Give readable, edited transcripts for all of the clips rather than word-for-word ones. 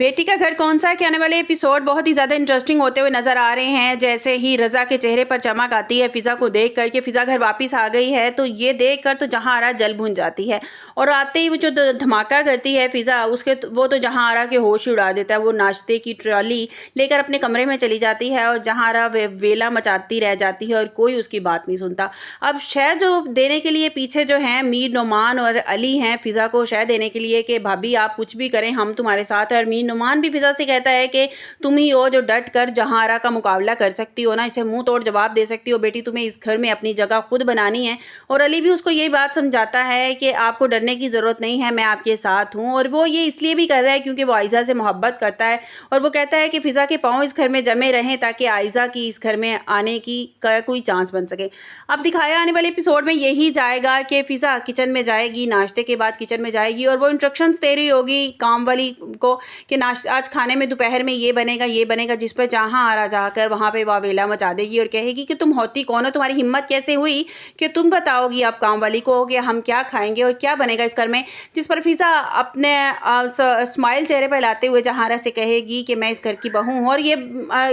बेटी का घर कौन सा है के आने वाले एपिसोड बहुत ही ज़्यादा इंटरेस्टिंग होते हुए नजर आ रहे हैं। जैसे ही रज़ा के चेहरे पर चमक आती है फ़िज़ा को देख कर के फ़िज़ा घर वापस आ गई है, तो ये देख कर तो जहांआरा जल भून जाती है। और आते ही वो जो धमाका करती है फ़िज़ा, उसके वो तो जहांआरा के होश ही उड़ा देता है। वो नाश्ते की ट्रॉली लेकर अपने कमरे में चली जाती है और जहांआरा वेला मचाती रह जाती है और कोई उसकी बात नहीं सुनता। अब शह जो देने के लिए पीछे जो हैं मीर नोमान और अली हैं फ़िज़ा को शह देने के लिए कि भाभी आप कुछ भी करें हम तुम्हारे साथ हैं। और मीर नुमान भी फ़िज़ा से कहता है कि तुम ही हो जो डट कर जहांआरा का मुकाबला कर सकती हो ना, इसे मुंह तोड़ जवाब दे सकती हो। बेटी तुम्हें इस घर में अपनी जगह खुद बनानी है। और अली भी उसको यही बात समझाता है कि आपको डरने की ज़रूरत नहीं है, मैं आपके साथ हूँ। और वो ये इसलिए भी कर रहा है क्योंकि वो आयज़ा से मोहब्बत करता है और वो कहता है कि फ़िज़ा के पाँव इस घर में जमे रहें ताकि आयज़ा की इस घर में आने की कोई चांस बन सके। अब दिखाया आने वाले एपिसोड में यही जाएगा कि फ़िज़ा किचन में जाएगी, नाश्ते के बाद किचन में जाएगी और वो इंस्ट्रक्शंस दे रही होगी काम वाली को कि आज खाने में दोपहर में ये बनेगा, जिस पर जहांआरा जाकर वहाँ पे वावेला मचा देगी और कहेगी कि तुम होती कौन हो, तुम्हारी हिम्मत कैसे हुई कि तुम बताओगी अब काम वाली को कि हम क्या खाएंगे और क्या बनेगा इस घर में। जिस पर फ़िज़ा अपने स्माइल चेहरे पर लाते हुए जहांआरा से कहेगी कि मैं इस घर की बहू हूँ और ये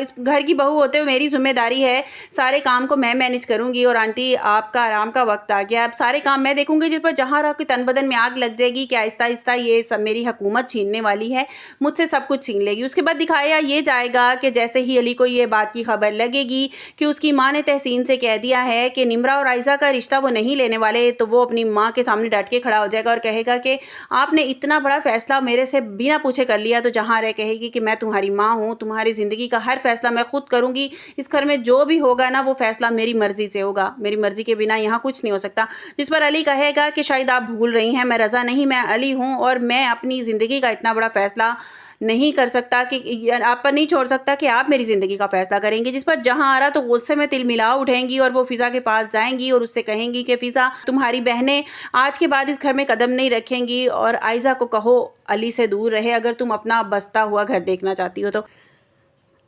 इस घर की बहू होते हुए मेरी जिम्मेदारी है, सारे काम को मैं मैनेज करूँगी और आंटी आपका आराम का वक्त आ गया, अब सारे काम मैं देखूँगी। जिस पर जहांआरा के तन बदन में आग लग जाएगी कि आहिस्ता आहिस्ता ये सब मेरी हुकूमत छीनने वाली है, मुझसे सब कुछ छीन लेगी। उसके बाद दिखाया ये जाएगा कि जैसे ही अली को ये बात की खबर लगेगी कि उसकी माँ ने तहसीन से कह दिया है कि निम्रा और आयज़ा का रिश्ता वो नहीं लेने वाले, तो वो अपनी माँ के सामने डट के खड़ा हो जाएगा और कहेगा कि आपने इतना बड़ा फैसला मेरे से बिना पूछे कर लिया। तो जहांआरा कहेगी कि मैं तुम्हारी माँ हूँ, तुम्हारी ज़िंदगी का हर फैसला मैं खुद करूँगी, इस घर में जो भी होगा ना वो फैसला मेरी मर्ज़ी से होगा, मेरी मर्ज़ी के बिना यहाँ कुछ नहीं हो सकता। जिस पर अली कहेगा कि शायद आप भूल रही हैं, मैं रज़ा नहीं मैं अली हूँ और मैं अपनी ज़िंदगी का इतना बड़ा फैसला नहीं कर सकता कि आप पर नहीं छोड़ सकता कि आप मेरी ज़िंदगी का फैसला करेंगे। जिस पर जहांआरा तो गुस्से में तिलमिला उठेंगी और वो फ़िज़ा के पास जाएंगी और उससे कहेंगी कि फ़िज़ा तुम्हारी बहनें आज के बाद इस घर में कदम नहीं रखेंगी और आयज़ा को कहो अली से दूर रहे अगर तुम अपना बसता हुआ घर देखना चाहती हो तो।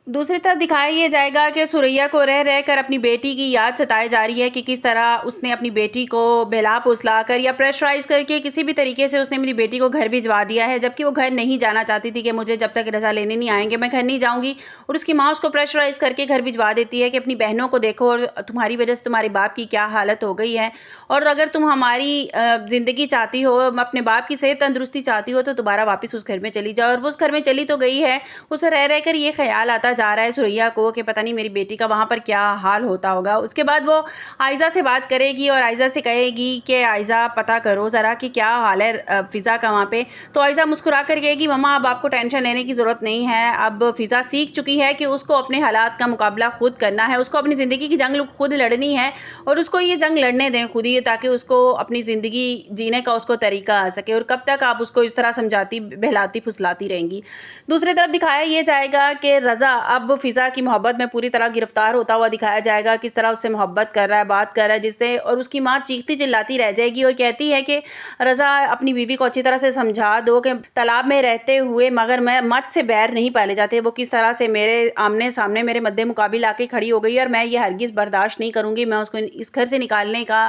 दूसरी तरफ दिखाया ये जाएगा कि सुरैया को रह रहकर अपनी बेटी की याद सताई जा रही है कि किस तरह उसने अपनी बेटी को बहला फुसला कर या प्रेशराइज़ करके किसी भी तरीके से उसने मेरी बेटी को घर भिजवा दिया है, जबकि वो घर नहीं जाना चाहती थी कि मुझे जब तक रज़ा लेने नहीं आएंगे मैं घर नहीं जाऊँगी। और उसकी माँ उसको प्रेशराइज़ करके घर भिजवा देती है कि अपनी बहनों को देखो और तुम्हारी वजह से तुम्हारे बाप की क्या हालत हो गई है, और अगर तुम हमारी ज़िंदगी चाहती हो, अपने बाप की सेहत तंदुरुस्ती चाहती हो तो दोबारा वापस उस घर में चली जाओ। और वो उस घर में चली तो गई है, उसे रह रहकर ये ख्याल आता जा रहा है सुरैया को कि पता नहीं मेरी बेटी का वहाँ पर क्या हाल होता होगा। उसके बाद वो आयज़ा से बात करेगी और आयज़ा से कहेगी कि आयज़ा पता करो ज़रा कि क्या हाल है फ़िज़ा का वहाँ पे। तो आयज़ा मुस्कुरा कर कहेगी मम्मा अब आपको टेंशन लेने की ज़रूरत नहीं है, अब फ़िज़ा सीख चुकी है कि उसको अपने हालात का मुकाबला खुद करना है, उसको अपनी ज़िंदगी की जंग खुद लड़नी है और उसको ये जंग लड़ने दें खुद ही, ताकि उसको अपनी ज़िंदगी जीने का उसको तरीका आ सके। और कब तक आप उसको इस तरह समझाती बहलाती फुसलाती रहेंगी। दूसरी तरफ दिखाया ये जाएगा कि रज़ा अब फ़िज़ा की मोहब्बत में पूरी तरह गिरफ्तार होता हुआ दिखाया जाएगा, किस तरह उससे मोहब्बत कर रहा है, बात कर रहा है जिससे, और उसकी माँ चीखती चिल्लाती रह जाएगी और कहती है कि रज़ा अपनी बीवी को अच्छी तरह से समझा दो कि तालाब में रहते हुए मगर मैं मत से बैर नहीं पाले जाते। वो किस तरह से मेरे आमने सामने मेरे मद्दे मुकाबिल आके खड़ी हो गई और मैं ये हरगिज़ बर्दाश्त नहीं करूँगी, मैं उसको इस घर से निकालने का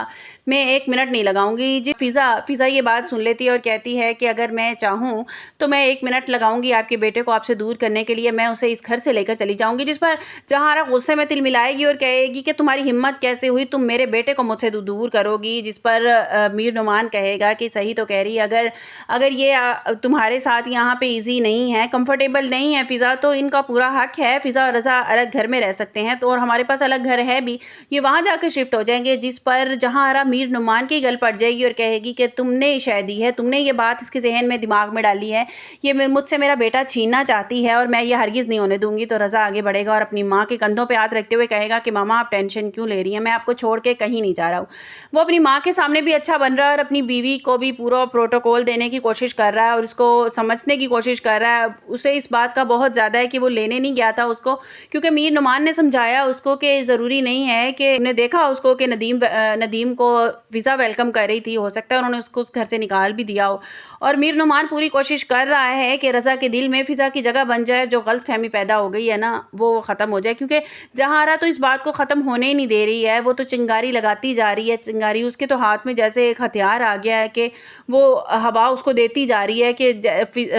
मैं 1 मिनट नहीं लगाऊंगी। जी फ़िज़ा ये बात सुन लेती है और कहती है कि अगर मैं चाहूँ तो मैं 1 मिनट लगाऊंगी आपके बेटे को आपसे दूर करने के लिए, मैं उसे इस घर से लेकर चली जाऊंगी। जिस पर जहांआरा गुस्से में तिलमिलाएगी और कहेगी कि तुम्हारी हिम्मत कैसे हुई, तुम मेरे बेटे को मुझसे दूर करोगी। जिस पर मीर नुमान कहेगा कि सही तो कह रही है, अगर ये तुम्हारे साथ यहाँ पे इजी नहीं है, कंफर्टेबल नहीं है फ़िज़ा, तो इनका पूरा हक है, फ़िज़ा और रज़ा अलग घर में रह सकते हैं तो, और हमारे पास अलग घर है भी, ये वहाँ जाकर शिफ्ट हो जाएंगे। जिस पर जहांआरा मीर नुमान की गल पड़ जाएगी और कहेगी कि तुमने इशारा दी है, तुमने ये बात इसके जहन में दिमाग में डाली है, ये मुझसे मेरा बेटा छीनना चाहती है और मैं ये हरगिज़ नहीं होने दूंगी। तो रज़ा आगे बढ़ेगा और अपनी माँ के कंधों पे हाथ रखते हुए कहेगा कि मामा आप टेंशन क्यों ले रही हैं, मैं आपको छोड़ के कहीं नहीं जा रहा हूँ। वो अपनी माँ के सामने भी अच्छा बन रहा है और अपनी बीवी को भी पूरा प्रोटोकॉल देने की कोशिश कर रहा है और उसको समझने की कोशिश कर रहा है। उसे इस बात का बहुत ज़्यादा है कि वो लेने नहीं गया था उसको, क्योंकि मीर नुमान ने समझाया उसको कि ज़रूरी नहीं है कि उन्हें देखा उसको कि नदीम को फ़िज़ा वेलकम कर रही थी, हो सकता है उन्होंने उसको उस घर से निकाल भी दिया हो। और मीर नुमान पूरी कोशिश कर रहा है कि रज़ा के दिल में फ़िज़ा की जगह बन जाए, जो गलत फहमी पैदा हो गई गई है ना वो ख़त्म हो जाए, क्योंकि जहारा तो इस बात को ख़त्म होने ही नहीं दे रही है। वो तो चिंगारी लगाती जा रही है, चिंगारी उसके तो हाथ में जैसे एक हथियार आ गया है कि वो हवा उसको देती जा रही है कि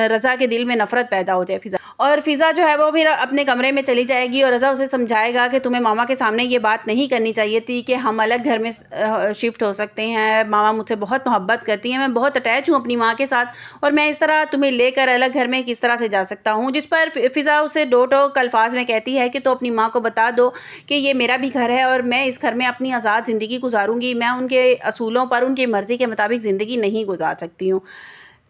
रज़ा के दिल में नफ़रत पैदा हो जाए फ़िज़ा। और फ़िज़ा जो है वो फिर अपने कमरे में चली जाएगी और रज़ा उसे समझाएगा कि तुम्हें मामा के सामने ये बात नहीं करनी चाहिए थी कि हम अलग घर में शिफ्ट हो सकते हैं, मामा मुझसे बहुत मोहब्बत करती हैं, मैं बहुत अटैच हूँ अपनी माँ के साथ और मैं इस तरह तुम्हें लेकर अलग घर में किस तरह से जा सकता हूँ। जिस पर फ़िज़ा उसे दो टोक अल्फाज में कहती है कि तो अपनी माँ को बता दो कि ये मेरा भी घर है और मैं इस घर में अपनी आज़ाद ज़िंदगी गुजारूंगी, मैं उनके असूलों पर उनकी मर्ज़ी के मुताबिक ज़िंदगी नहीं गुजार सकती हूँ।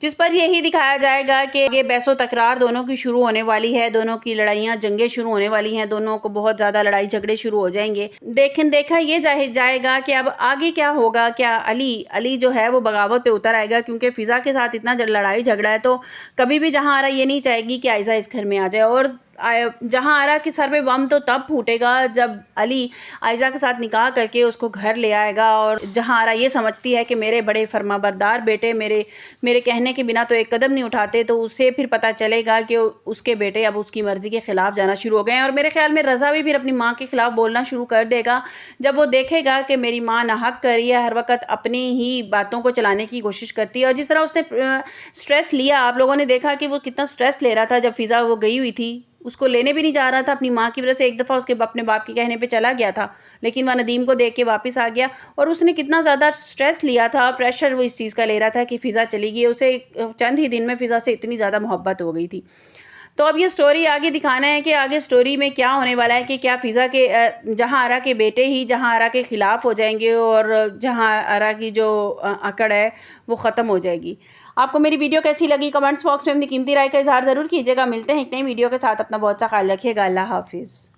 जिस पर यही दिखाया जाएगा कि ये बहसो तकरार दोनों की शुरू होने वाली है, दोनों की लड़ाइयाँ जंगें शुरू होने वाली हैं, दोनों को बहुत ज़्यादा लड़ाई झगड़े शुरू हो जाएंगे। देखा ये जाएगा कि अब आगे क्या होगा। क्या अली जो है वो बगावत पे उतर आएगा, क्योंकि फ़िज़ा के साथ इतना लड़ाई झगड़ा है तो कभी भी जहां ये नहीं चाहेगी कि आयज़ा इस घर में आ जाए। और जहां के सर पे बम तो तब फूटेगा जब अली आयज़ा के साथ निकाह करके उसको घर ले आएगा। और जहां ये समझती है कि मेरे बड़े फर्माबरदार बेटे मेरे कहने के बिना तो एक कदम नहीं उठाते, तो उसे फिर पता चलेगा कि उसके बेटे अब उसकी मर्ज़ी के ख़िलाफ़ जाना शुरू हो गए हैं। और मेरे ख्याल में रज़ा भी फिर अपनी माँ के ख़िलाफ़ बोलना शुरू कर देगा जब वो देखेगा कि मेरी माँ नाहक कर रही है, हर वक्त अपनी ही बातों को चलाने की कोशिश करती है। और जिस तरह उसने स्ट्रेस लिया, आप लोगों ने देखा कि वो कितना स्ट्रेस ले रहा था जब फ़िज़ा वो गई हुई थी, उसको लेने भी नहीं जा रहा था अपनी माँ की वजह से। एक दफ़ा उसके अपने बाप के कहने पे चला गया था, लेकिन वह नदीम को देख के वापस आ गया और उसने कितना ज़्यादा स्ट्रेस लिया था, प्रेशर वो इस चीज़ का ले रहा था कि फ़िज़ा चली गई। उसे चंद ही दिन में फ़िज़ा से इतनी ज़्यादा मोहब्बत हो गई थी। तो अब ये स्टोरी आगे दिखाना है कि आगे स्टोरी में क्या होने वाला है, कि क्या फ़िज़ा के जहां के बेटे ही जहां के ख़िलाफ़ हो जाएंगे और जहां की जो अकड़ है वो ख़त्म हो जाएगी। आपको मेरी वीडियो कैसी लगी कमेंट्स बॉक्स में अपनी कीमती राय का इज़हार ज़रूर कीजिएगा। मिलते हैं एक नई वीडियो के साथ, अपना बहुत सा ख्याल रखिएगा। अल्लाह हाफ़िज़।